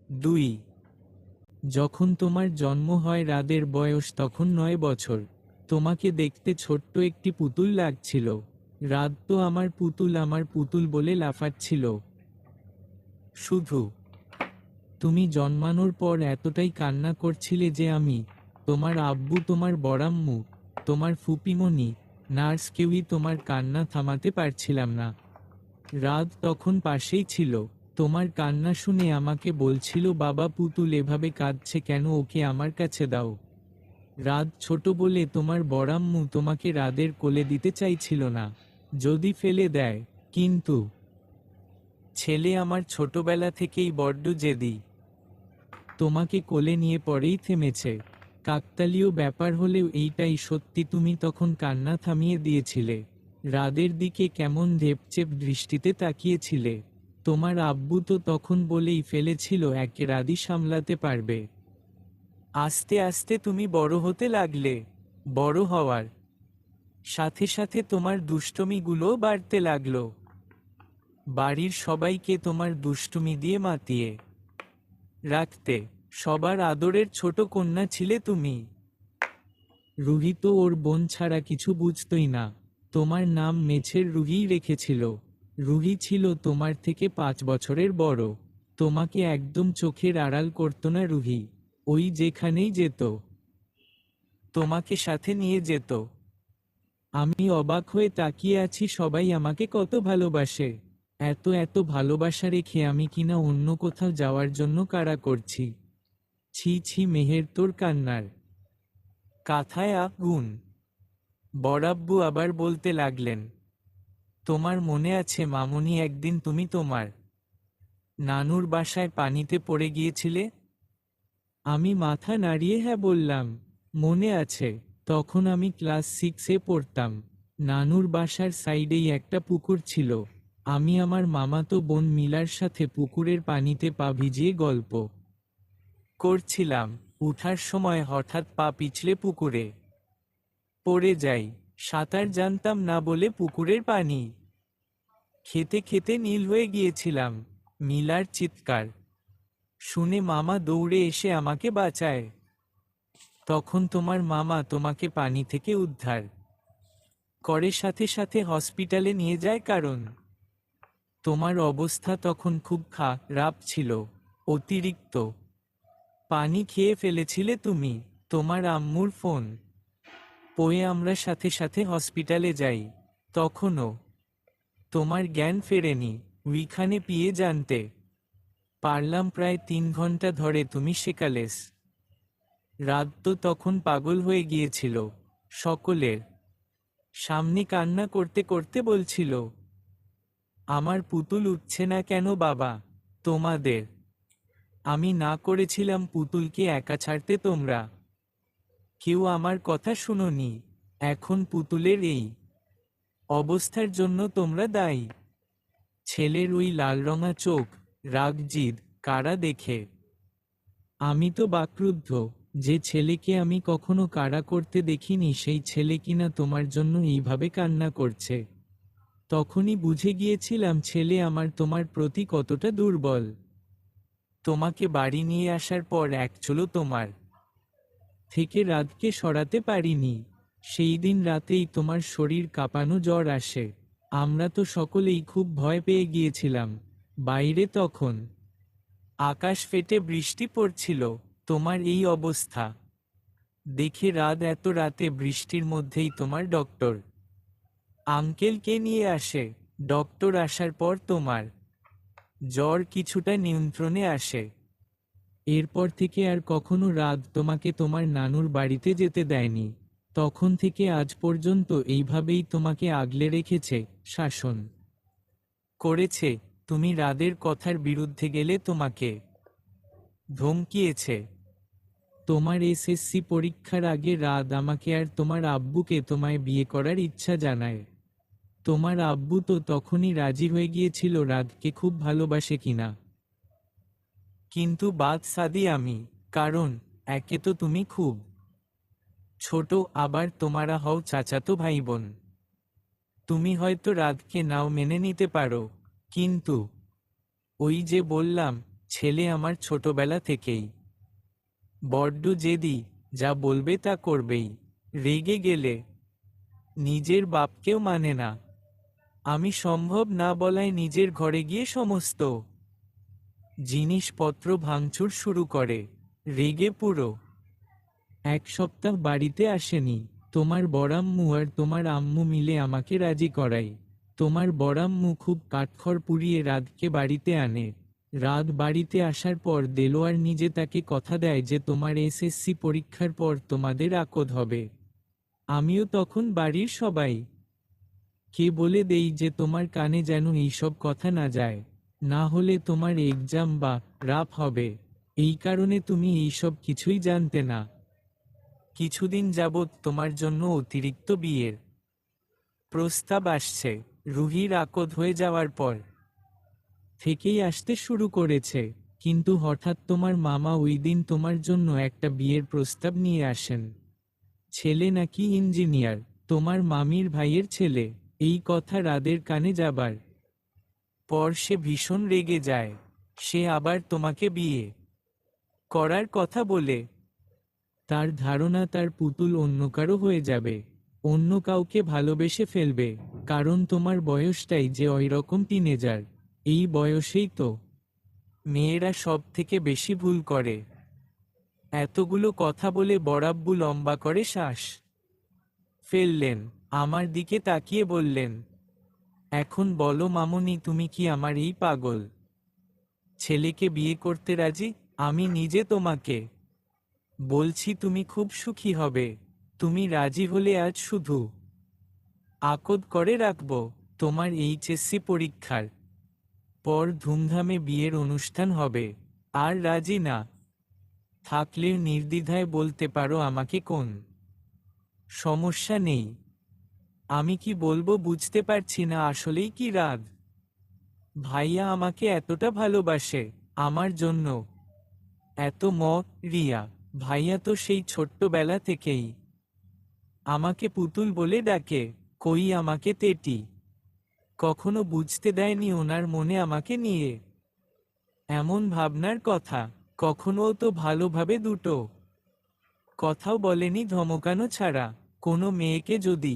2। যখন তোমার জন্ম হয় রাদের বয়স তখন 9 বছর। তোমাকে দেখতে ছোট্ট একটি পুতুল লাগছিল। রাত তো আমার পুতুল বলে লাফাচ্ছিল। শুধু তুমি জন্মানোর পর এতটাই কান্না করছিলে যে আমি, তোমার আব্বু, তোমার বড়াম্মু, তোমার ফুপিমণি, নার্স কেউই তোমার কান্না থামাতে পারছিলাম না। রাত তখন পাশেই ছিল। তোমার কান্না শুনে আমাকে বলছিল, বাবা পুতুল এভাবে কাঁদছে কেন, ওকে আমার কাছে দাও। রাত ছোট বলে তোমার বড়াম্মু তোমাকে রাদের কোলে দিতে চাইছিল না, যদি ফেলে দেয়। কিন্তু ছেলে আমার ছোটবেলা থেকেই বড্ড জেদি। তোমাকে কোলে নিয়ে পরেই থেমেছে। কাকতালীয় ব্যাপার হলেও এইটাই সত্যি, তুমি তখন কান্না থামিয়ে দিয়েছিলে। রাদের দিকে কেমন ঢেপচেপ দৃষ্টিতে তাকিয়েছিলে। তোমার আব্বু তো তখন বলেই ফেলেছিল একে রাদি সামলাতে পারবে। আস্তে আস্তে তুমি বড় হতে লাগলে। বড় হওয়ার সাথে সাথে তোমার দুষ্টমিগুলোও বাড়তে লাগলো। বাড়ির সবাইকে তোমার দুষ্টুমি দিয়ে মাতিয়ে রাখতে। সবার আদরের ছোট কন্যা ছিলে তুমি। রুহি তো ওর বোন ছাড়া কিছু বুঝতই না। তোমার নাম মেছের রুহিই রেখেছিল। রুহি ছিল তোমার থেকে 5 বছরের বড়। তোমাকে একদম চোখের আড়াল করত না রুহি। ওই যেখানেই যেত তোমাকে সাথে নিয়ে যেত। আমি অবাক হয়ে তাকিয়ে আছি, সবাই আমাকে কত ভালোবাসে। এত এত ভালোবাসা রেখে আমি কিনা অন্য কোথাও যাওয়ার জন্য কাড়া করছি। ছি ছি মেহের, তোর কান্নার কাথায় আগুন। বড়াব্বু আবার বলতে লাগলেন, তোমার মনে আছে মামুনি, একদিন তুমি তোমার নানুর বাসায় পানিতে পড়ে গিয়েছিলে? আমি মাথা নাড়িয়ে হ্যাঁ বললাম, মনে আছে। তখন আমি ক্লাস 6-এ পড়তাম। নানুর বাসার সাইডেই একটা পুকুর ছিল। আমি আমার মামাতো বোন মিলার সাথে পুকুরের পানিতে পা ভিজিয়ে গল্প করছিলাম। উঠার সময় হঠাৎ পা পিছলে পুকুরে পড়ে যাই। সাঁতার জানতাম না বলে পুকুরের পানি খেতে খেতে নীল হয়ে গিয়েছিলাম। মিলার চিৎকার শুনে মামা দৌড়ে এসে আমাকে বাঁচায়। তখন তোমার মামা তোমাকে পানি থেকে উদ্ধার করে সাথে সাথে হসপিটালে নিয়ে যায়, কারণ তোমার অবস্থা তখন খুব খারাপ ছিল। অতিরিক্ত পানি খেয়ে ফেলেছিলে তুমি। তোমার আম্মুর ফোন পেয়ে আমরা সাথে সাথে হসপিটালে যাই। তখনও তোমার জ্ঞান ফেরেনি। উইখানে পিয়ে জানতে পারলাম প্রায় 3 ঘন্টা ধরে তুমি সেকালেস। রাত তো তখন পাগল হয়ে গিয়েছিল। সকলের সামনে কান্না করতে করতে বলছিল, আমার পুতুল উঠছে না কেন বাবা? তোমাদের আমি না করেছিলাম পুতুলকে একা ছাড়তে, তোমরা কেউ আমার কথা শুনোনি। এখন পুতুলের এই অবস্থার জন্য তোমরা দায়ী। ছেলের ওই লালরঙা চোখ, রাগ জিদ কারা দেখে আমি তো বাকরুদ্ধ। যে ছেলেকে আমি কখনো কাড়া করতে দেখিনি সেই ছেলে কিনা তোমার জন্য এইভাবে কান্না করছে। তখনই বুঝে গিয়েছিলাম ছেলে আমার তোমার প্রতি কতটা দুর্বল। তোমাকে বাড়ি নিয়ে আসার পর এক চুলো তোমার থেকে রাতকে সরাতে পারিনি। সেই দিন রাতেই তোমার শরীর কাঁপানো, জ্বর আসে। আমরা তো সকলেই খুব ভয় পেয়ে গিয়েছিলাম। বাইরে তখন আকাশ ফেটে বৃষ্টি পড়ছিল। তোমার এই অবস্থা দেখে রাত এত রাতে বৃষ্টির মধ্যেই তোমার ডক্টর আঙ্কেলকে নিয়ে আসে। ডক্টর আসার পর তোমার জ্বর কিছুটা নিয়ন্ত্রণে আসে। এরপর থেকে আর কখনো রাত তোমাকে তোমার নানুর বাড়িতে যেতে দেয়নি। তখন থেকে আজ পর্যন্ত এইভাবেই তোমাকে আগলে রেখেছে, শাসন করেছে। তুমি রাদের কথার বিরুদ্ধে গেলে তোমাকে ধমকিয়েছে। তোমার এসএসসি পরীক্ষার আগে রাত আমাকে আর তোমার আব্বুকে তোমায় বিয়ে করার ইচ্ছা জানায়। তোমার আব্বু তো তখনই রাজি হয়ে গিয়েছিল রাতকে খুব ভালোবাসে কিনা। কিন্তু বাদ সাদি আমি, কারণ একে তো তুমি খুব ছোট, আবার তোমারা হও চাচাতো ভাই বোন। তুমি হয়তো রাতকে নাও মেনে নিতে পারো, কিন্তু ওই যে বললাম ছেলে আমার ছোটবেলা থেকেই বড্ড জেদি, যা বলবে তা করবেই। রেগে গেলে নিজের বাপকেও মানে না। আমি সম্ভব না বলায় নিজের ঘরে গিয়ে সমস্ত জিনিসপত্র ভাঙচুর শুরু করে। রেগে পুরো 1 সপ্তাহ বাড়িতে আসেনি। তোমার বড়াম্মু আর তোমার আম্মু মিলে আমাকে রাজি করায়। তোমার বড়াম্মু খুব কাঠখড় পুড়িয়ে রাতকে বাড়িতে আনে। রাত বাড়িতে আসার পর দেলোয়ার নিজে তাকে কথা দেয় যে তোমার এসএসসি পরীক্ষার পর তোমাদের আকদ হবে। আমিও তখন বাড়ির সবাই কে বলে দেই যে তোমার কানে যেন এইসব কথা না যায়, না হলে তোমার এক্সাম বা রাপ হবে। এই কারণে তুমি এইসব কিছুই জানতে না। কিছুদিন যাবৎ তোমার জন্য অতিরিক্ত বিয়ের প্রস্তাব আসছে। রুহির আকদ হয়ে যাওয়ার পর থেকেই আসতে শুরু করেছে। কিন্তু হঠাৎ তোমার মামা ওই দিন তোমার জন্য একটা বিয়ের প্রস্তাব নিয়ে আসেন। ছেলে নাকি ইঞ্জিনিয়ার, তোমার মামির ভাইয়ের ছেলে। এই কথা রাদের কানে যাবার পর সে ভীষণ রেগে যায়। সে আবার তোমাকে বিয়ে করার কথা বলে। তার ধারণা তার পুতুল অন্য কারো হয়ে যাবে, অন্য কাউকে ভালোবেসে ফেলবে। কারণ তোমার বয়সটাই যে ওইরকম টিনেজার। এই বয়সেই তো মেয়েরা সব থেকে বেশি ভুল করে। এতগুলো কথা বলে বড়াব্বু লম্বা করে শ্বাস ফেললেন। আমার দিকে তাকিয়ে বললেন, এখন বলো মামুনি, তুমি কি আমার এই পাগল ছেলেকে বিয়ে করতে রাজি? আমি নিজে তোমাকে বলছি তুমি খুব সুখী হবে। তুমি রাজি হলে আজ শুধু আকদ করে রাখব। তোমার এইচএসসি পরীক্ষার পর ধুমধামে বিয়ের অনুষ্ঠান হবে। আর রাজি না থাকলেও নির্দ্বিধায় বলতে পারো আমাকে, কোন সমস্যা নেই। আমি কি বলবো বুঝতে পারছি না আসলেই কি রাগ। ভাইয়া আমাকে এতটা ভালোবাসে, আমার জন্য এত রিয়া। ভাইয়া তো সেই ছোট্টবেলা থেকেই আমাকে পুতুল বলে ডাকে। কই আমাকে তেটি কখনো বুঝতে দেয়নি ওনার মনে আমাকে নিয়ে এমন ভাবনার কথা। কখনোও তো ভালোভাবে দুটো কথাও বলেনি ধমকানো ছাড়া। কোনো মেয়েকে যদি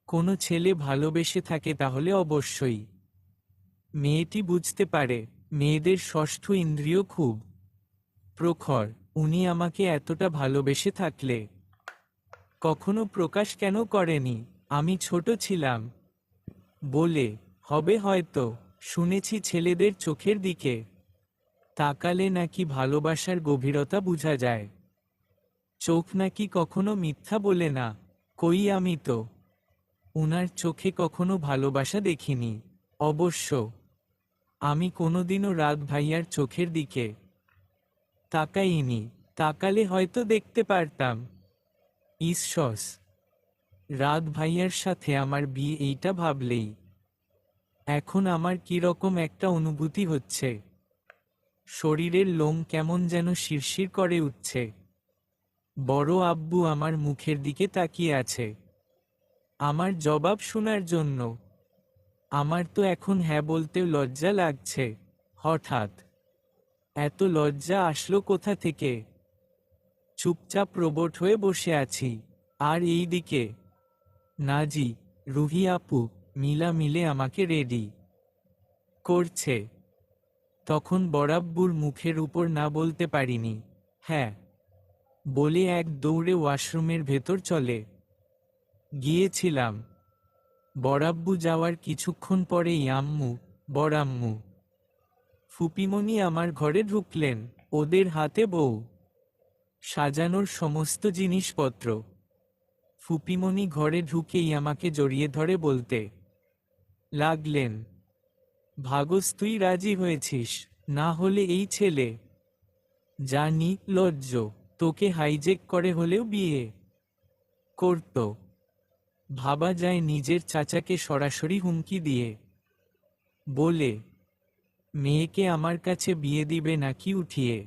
কোনো ছেলে ভালোবেসে থাকে তাহলে অবশ্যই মেয়েটি বুঝতে পারে। মেয়েদের ষষ্ঠ ইন্দ্রিয় খুব প্রখর। উনি আমাকে এতটা ভালোবেসে থাকলে কখনো প্রকাশ কেন করেনি? আমি ছোট ছিলাম বলে হবে হয়তো। শুনেছি ছেলেদের চোখের দিকে তাকালে নাকি ভালোবাসার গভীরতা বোঝা যায়। চোখ নাকি কখনো মিথ্যা বলে না। কই আমি তো উনার চোখে কখনো ভালোবাসা দেখিনি। অবশ্য আমি কোনোদিনও রাত ভাইয়ার চোখের দিকে তাকাইনি। তাকালে হয়তো দেখতে পারতাম। ঈশ্বস, রাত ভাইয়ার সাথে আমার বিয়ে, এইটা ভাবলেই এখন আমার কিরকম একটা অনুভূতি হচ্ছে। শরীরের লোম কেমন যেন শিরশির করে উঠছে। বড় আব্বু আমার মুখের দিকে তাকিয়ে আছে আমার জবাব শোনার জন্য। আমার তো এখন হ্যাঁ বলতেও লজ্জা লাগছে। হঠাৎ এত লজ্জা আসলো কোথা থেকে? চুপচাপ রোবট হয়ে বসে আছি। আর এই দিকে নাজি, রুহি আপু মিলা মিলে আমাকে রেডি করছে। তখন বড়াব্বুর মুখের উপর না বলতে পারিনি হ্যাঁ বলে এক দৌড়ে ওয়াশরুমের ভেতর চলে গিয়েছিলাম। বড়াব্বু যাওয়ার কিছুক্ষণ পরেই আম্মু, বড়াম্মু, ফুপিমণি আমার ঘরে ঢুকলেন। ওদের হাতে বউ সাজানোর সমস্ত জিনিসপত্র। ফুপিমণি ঘরে ঢুকেই আমাকে জড়িয়ে ধরে বলতে লাগলেন, ভাগস তুই রাজি হয়েছিস, না হলে এই ছেলে যা নির্লজ্জ তোকে হাইজেক করে হলেও বিয়ে করত। ভাবা যায় নিজের চাচাকে সরাসরি হুমকি দিয়ে বলে মেয়েকে আমার কাছে বিয়ে দিবে নাকি উঠিয়ে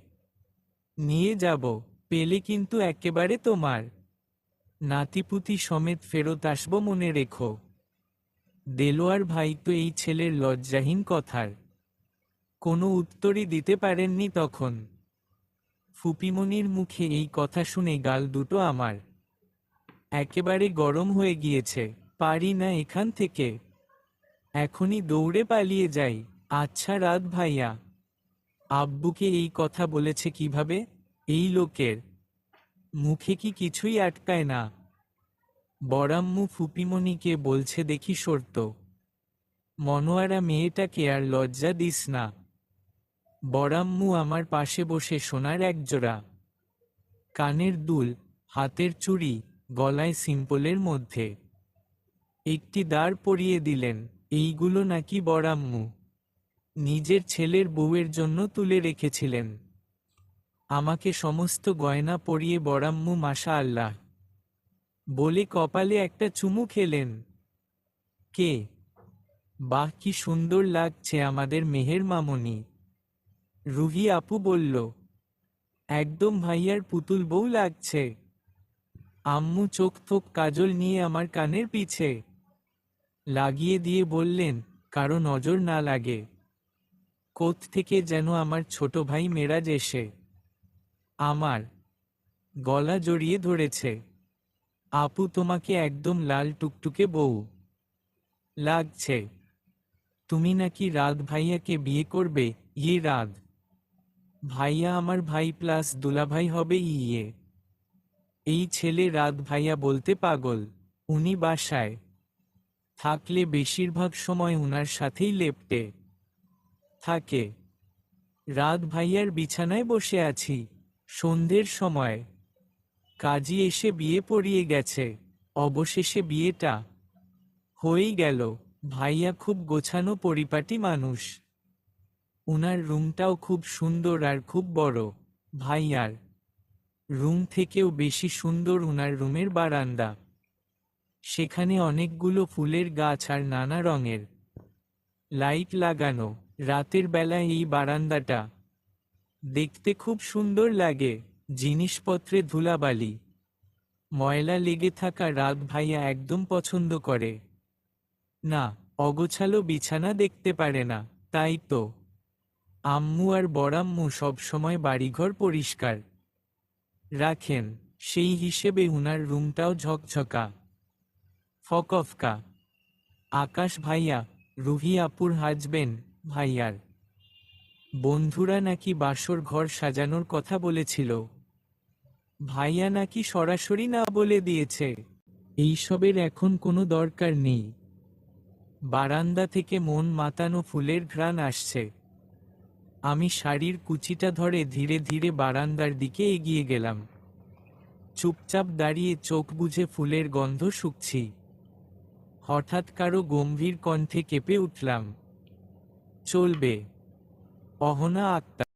নিয়ে যাব। পেলে কিন্তু একেবারে তোমার নাতিপুতি সমেত ফেরত আসবো, মনে রেখো। দেলোয়ার ভাই তো এই ছেলের লজ্জাহীন কথার কোনো উত্তরই দিতে পারেননি তখন। ফুপিমনির মুখে এই কথা শুনে গাল দুটো আমার একেবারে গরম হয়ে গিয়েছে। পারি না এখান থেকে, এখনই দৌড়ে পালিয়ে যাই। আচ্ছা রাত ভাইয়া, আব্বুকে এই কথা বলেছে কিভাবে? এই লোকের মুখে কি কিছুই আটকায় না? বড়াম্মু ফুপিমনিকে বলছে দেখি সরত, মনোয়ারা মেয়েটাকে আর লজ্জা দিস না। বড়াম্মু আমার পাশে বসে সোনার একজোড়া কানের দুল, হাতের চুড়ি, গলায় সিম্পলের মধ্যে একটি দাঁড় পরিয়ে দিলেন। এইগুলো নাকি বড়াম্মু নিজের ছেলের বউয়ের জন্য তুলে রেখেছিলেন। আমাকে সমস্ত গয়না পরিয়ে বড়াম্মু মাশা আল্লাহ বলে কপালে একটা চুমু খেলেন। কে? বাহ, কি সুন্দর লাগছে আমাদের মেহের মামনি। রুহি আপু বলল, একদম ভাইয়ার পুতুল বউ লাগছে। আম্মু চোখ থোক কাজল নিয়ে আমার কানের পিছে লাগিয়ে দিয়ে বললেন, কারো নজর না লাগে। কোথ থেকে যেন আমার ছোট ভাই মেরাজ এসে আমার গলা জড়িয়ে ধরেছে। আপু তোমাকে একদম লাল টুকটুকে বউ লাগছে। তুমি নাকি রাত ভাইয়াকে বিয়ে করবে? ইয়ে রাত ভাইয়া আমার ভাই প্লাস দুলাভাই হবে। ইয়ে এই ছেলে রাত ভাইয়া বলতে পাগল। উনি বাসায় থাকলে বেশিরভাগ সময় উনার সাথেই লেপ্টে থাকে। রাত ভাইয়ার বিছানায় বসে আছি সন্ধ্যের সময়, কাজী এসে বিয়ে পড়িয়ে গেছে। অবশেষে বিয়েটা হয়েই গেল। ভাইয়া খুব গোছানো পরিপাটি মানুষ। উনার রুমটাও খুব সুন্দর আর খুব বড়। ভাইয়ার রুম থেকেও বেশি সুন্দর উনার রুমের বারান্দা। সেখানে অনেকগুলো ফুলের গাছ আর নানা রঙের লাইট লাগানো। রাতের বেলায় এই বারান্দাটা দেখতে খুব সুন্দর লাগে। জিনিসপত্রে ধুলাবালি ময়লা লেগে থাকা রাত ভাইয়া একদম পছন্দ করে না। অগোছালো বিছানা দেখতে পারে না। তাই তো আম্মু আর বড়াম্মু সবসময় বাড়িঘর পরিষ্কার রাখেন। সেই হিসেবে উনার রুমটাও ঝকঝকা ফকফকা। আকাশ ভাইয়া, রুহি আপুর হাজবেন্ড, ভাইয়ার বন্ধুরা নাকি বাসর ঘর সাজানোর কথা বলেছিল। ভাইয়া নাকি সরাসরি না বলে দিয়েছে। এইসবের এখন কোনো দরকার নেই। বারান্দা থেকে মন মাতানো ফুলের ঘ্রাণ আসছে। আমি শাড়ির কুচিটা ধরে ধীরে ধীরে বারান্দার দিকে এগিয়ে গেলাম। চুপচাপ দাঁড়িয়ে চোখ বুজে ফুলের গন্ধ শুকছি। হঠাৎ কারো গম্ভীর কণ্ঠে কেঁপে উঠলাম, চলবে। অহনা আক্তার।